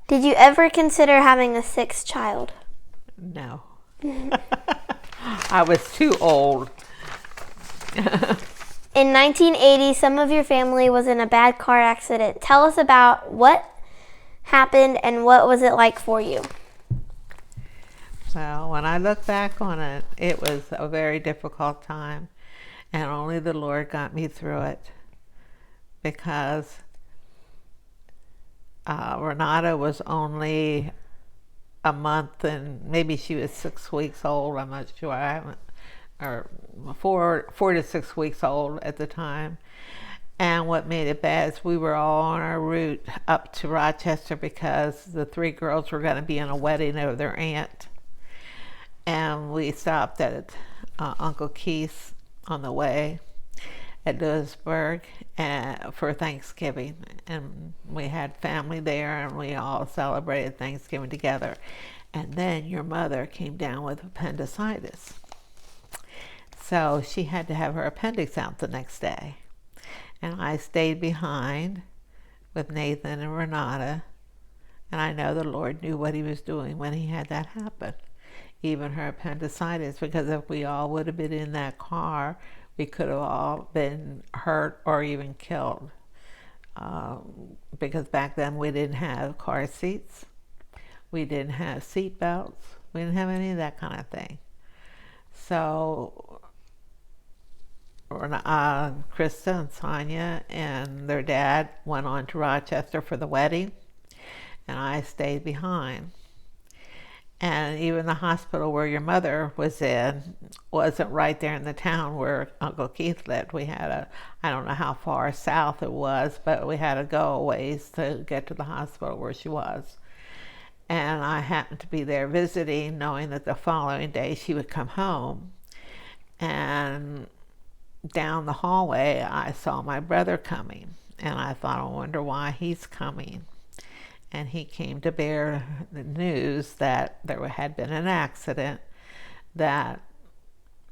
Did you ever consider having a sixth child? No. I was too old. In 1980, some of your family was in a bad car accident. Tell us about what happened and what was it like for you? So when I look back on it, it was a very difficult time, and only the Lord got me through it, because Renata was only a month, and maybe she was 6 weeks old. I'm not sure. I haven't, or 4 to 6 weeks old at the time. And what made it bad is we were all on our route up to Rochester because the three girls were going to be in a wedding of their aunt. And we stopped at Uncle Keith's on the way at Lewisburg for Thanksgiving. And we had family there, and we all celebrated Thanksgiving together. And then your mother came down with appendicitis. So she had to have her appendix out the next day. And I stayed behind with Nathan and Renata. And I know the Lord knew what he was doing when he had that happen. Even her appendicitis, because if we all would have been in that car, we could have all been hurt or even killed. Because back then we didn't have car seats. We didn't have seat belts. We didn't have any of that kind of thing. So Krista and Sonia and their dad went on to Rochester for the wedding, and I stayed behind. And even the hospital where your mother was in wasn't right there in the town where Uncle Keith lived. We had I don't know how far south it was, but we had to go a ways to get to the hospital where she was. And I happened to be there visiting, knowing that the following day she would come home. And down the hallway, I saw my brother coming, and I thought, I wonder why he's coming. And he came to bear the news that there had been an accident, that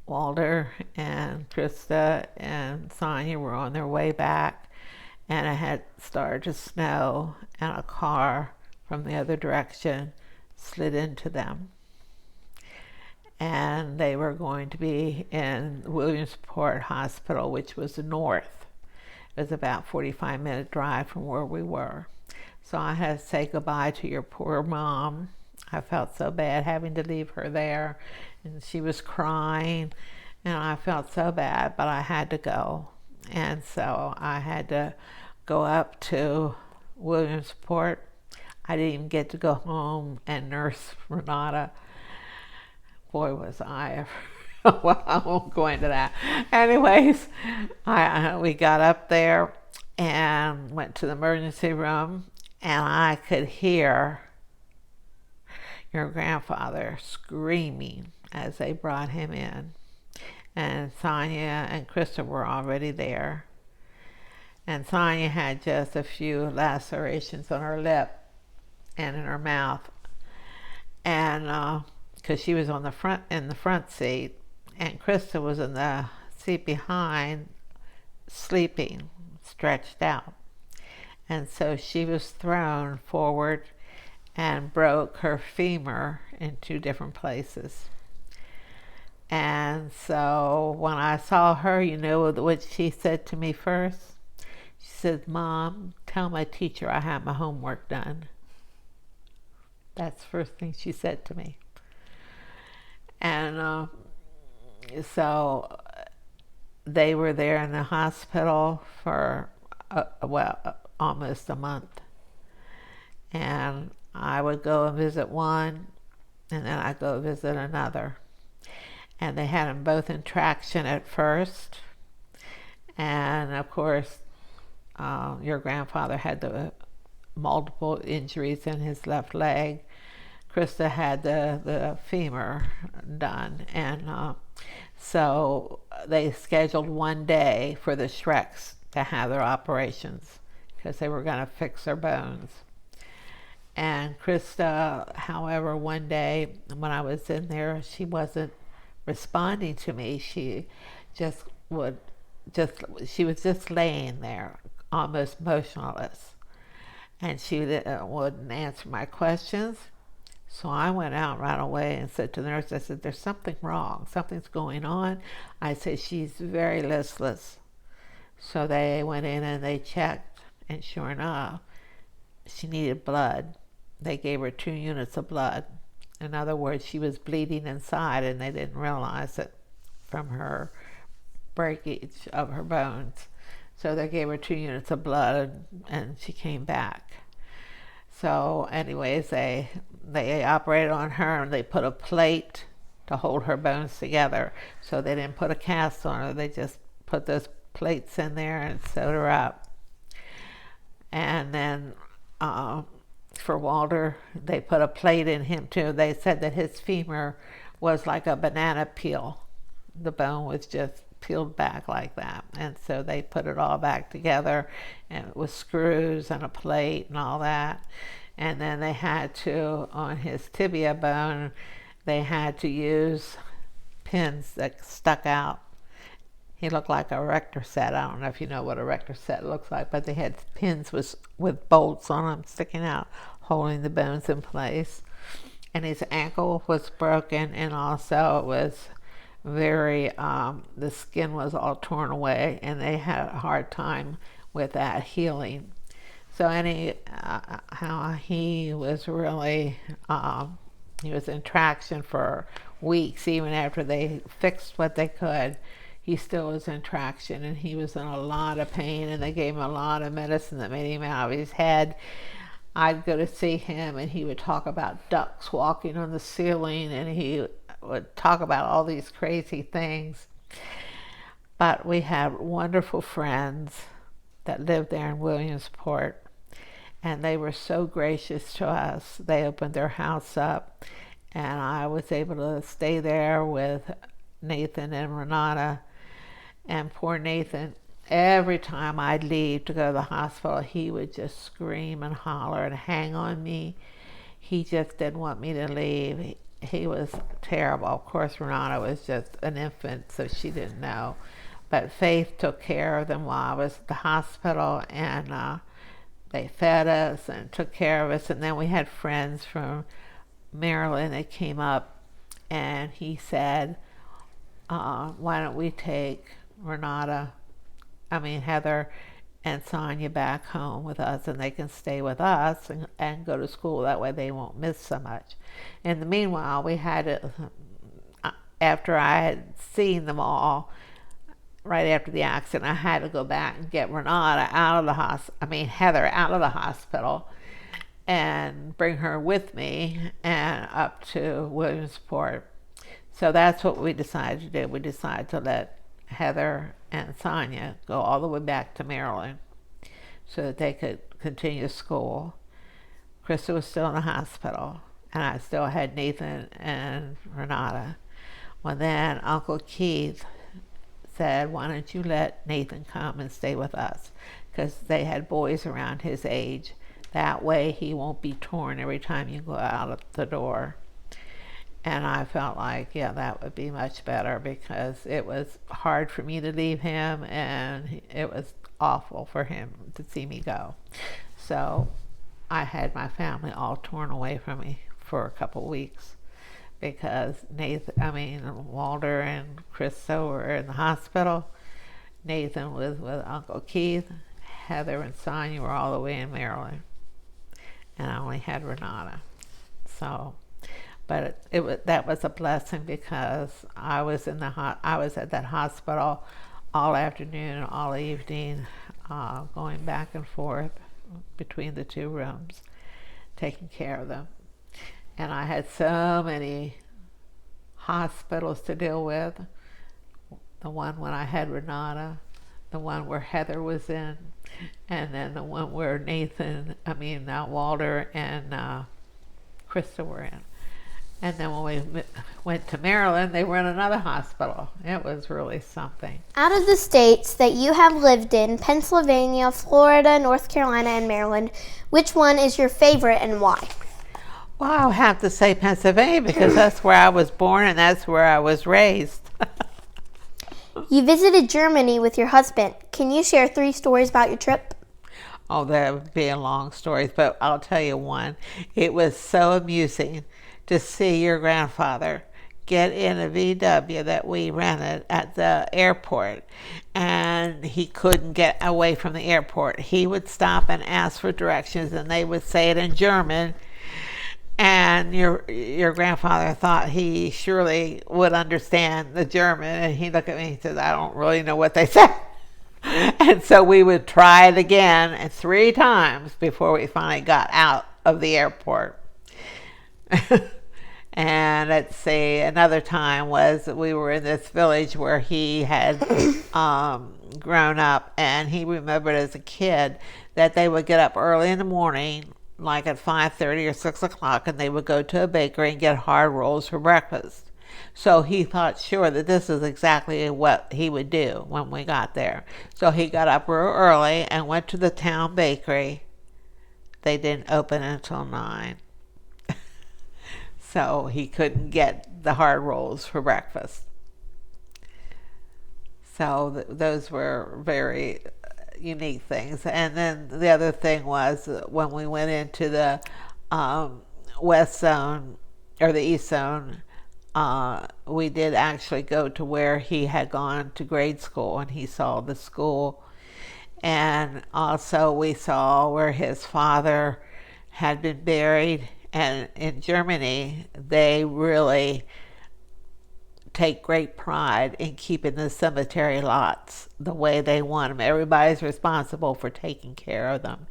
Walter and Krista and Sonia were on their way back, and it had started to snow, and a car from the other direction slid into them. And they were going to be in Williamsport Hospital, which was north. It was about a 45-minute drive from where we were. So I had to say goodbye to your poor mom. I felt so bad having to leave her there, and she was crying, and I felt so bad, but I had to go. And so I had to go up to Williamsport. I didn't even get to go home and nurse Renata. Boy, was I ever. Well, I won't go into that. Anyways, we got up there and went to the emergency room, and I could hear your grandfather screaming as they brought him in. And Sonia and Krista were already there. And Sonia had just a few lacerations on her lip and in her mouth. And because she was in the front seat, and Krista was in the seat behind, sleeping, stretched out. And so she was thrown forward and broke her femur in 2 different places. And so when I saw her, you know what she said to me first? She said, "Mom, tell my teacher I had my homework done." That's the first thing she said to me. And so they were there in the hospital for, almost a month. And I would go and visit one, and then I'd go visit another. And they had them both in traction at first. And of course, your grandfather had the multiple injuries in his left leg. Krista had the femur done, and so they scheduled one day for the Shreks to have their operations because they were going to fix their bones. And Krista, however, one day when I was in there, she wasn't responding to me. She was just laying there, almost motionless. and she wouldn't answer my questions. So I went out right away and said to the nurse, I said, there's something wrong. Something's going on. I said, she's very listless. So they went in and they checked, and sure enough, she needed blood. They gave her 2 units of blood. In other words, she was bleeding inside, and they didn't realize it from her breakage of her bones. So they gave her 2 units of blood, and she came back. So anyways, they operated on her, and they put a plate to hold her bones together. So they didn't put a cast on her. They just put those plates in there and sewed her up. And then for Walter, they put a plate in him too. They said that his femur was like a banana peel. The bone was just peeled back like that. And so they put it all back together, and with screws and a plate and all that. And then they had to, on his tibia bone, they had to use pins that stuck out. He looked like a rector set. I don't know if you know what a rector set looks like, but they had pins with bolts on them sticking out, holding the bones in place. And his ankle was broken, and also it was very, the skin was all torn away, and they had a hard time with that healing. So how he was really, he was in traction for weeks, even after they fixed what they could. He still was in traction, and he was in a lot of pain, and they gave him a lot of medicine that made him out of his head. I'd go to see him, and he would talk about ducks walking on the ceiling, and he would talk about all these crazy things. But we had wonderful friends that lived there in Williamsport, and they were so gracious to us. They opened their house up, and I was able to stay there with Nathan and Renata. And poor Nathan, every time I'd leave to go to the hospital, he would just scream and holler and hang on me. He just didn't want me to leave. He was terrible. Of course, Renata was just an infant, so she didn't know. But Faith took care of them while I was at the hospital, and they fed us and took care of us. And then we had friends from Maryland that came up, and he said, why don't we take Heather and Sonia back home with us, and they can stay with us and go to school. That way they won't miss so much. In the meanwhile, we had to, after I had seen them all, right after the accident, I had to go back and get Heather out of the hospital and bring her with me and up to Williamsport. So that's what we decided to do. We decided to let Heather and Sonia go all the way back to Maryland so that they could continue school. Krista was still in the hospital, and I still had Nathan and Renata. Well, then Uncle Keith said, why don't you let Nathan come and stay with us? Because they had boys around his age. That way he won't be torn every time you go out of the door. And I felt like, yeah, that would be much better, because it was hard for me to leave him, and it was awful for him to see me go. So I had my family all torn away from me for a couple weeks, because Walter and Krista were in the hospital. Nathan was with Uncle Keith. Heather and Sonia were all the way in Maryland, and I only had Renata. So. But that was a blessing, because I was at that hospital all afternoon, all evening, going back and forth between the 2 rooms, taking care of them. And I had so many hospitals to deal with. The one when I had Renata, the one where Heather was in, and then the one where Walter and Krista were in. And then when we went to Maryland, they were in another hospital. It was really something. Out of the states that you have lived in, Pennsylvania, Florida, North Carolina, and Maryland, which one is your favorite and why? Well, I'll have to say Pennsylvania, because that's where I was born and that's where I was raised. You visited Germany with your husband. Can you share 3 stories about your trip? Oh, that would be a long story, but I'll tell you one. It was so amusing to see your grandfather get in a VW that we rented at the airport, and he couldn't get away from the airport. He would stop and ask for directions, and they would say it in German. And your grandfather thought he surely would understand the German, and he looked at me and said, "I don't really know what they said." And so we would try it again, and 3 times before we finally got out of the airport. And let's see, another time was we were in this village where he had grown up, and he remembered as a kid that they would get up early in the morning, like at 5:30 or 6 o'clock, and they would go to a bakery and get hard rolls for breakfast. So he thought sure that this is exactly what he would do when we got there. So he got up real early and went to the town bakery. They didn't open until 9. So he couldn't get the hard rolls for breakfast. So those were very unique things. And then the other thing was when we went into the West Zone or the East Zone, we did actually go to where he had gone to grade school, and he saw the school. And also we saw where his father had been buried. And in Germany, they really take great pride in keeping the cemetery lots the way they want them. Everybody's responsible for taking care of them.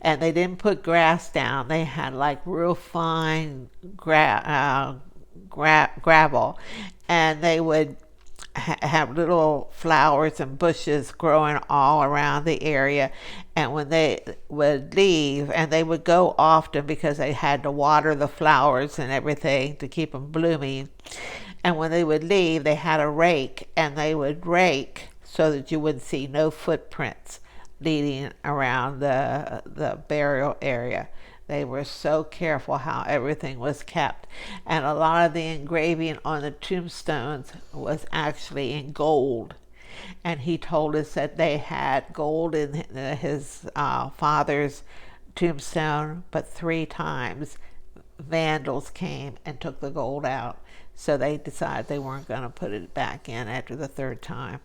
And they didn't put grass down. They had like real fine gravel. And they would have little flowers and bushes growing all around the area. And when they would leave, and they would go often because they had to water the flowers and everything to keep them blooming. And when they would leave, they had a rake, and they would rake so that you would see no footprints leading around the burial area. They were so careful how everything was kept. And a lot of the engraving on the tombstones was actually in gold. And he told us that they had gold in his father's tombstone, but 3 times vandals came and took the gold out. So they decided they weren't going to put it back in after the 3rd time.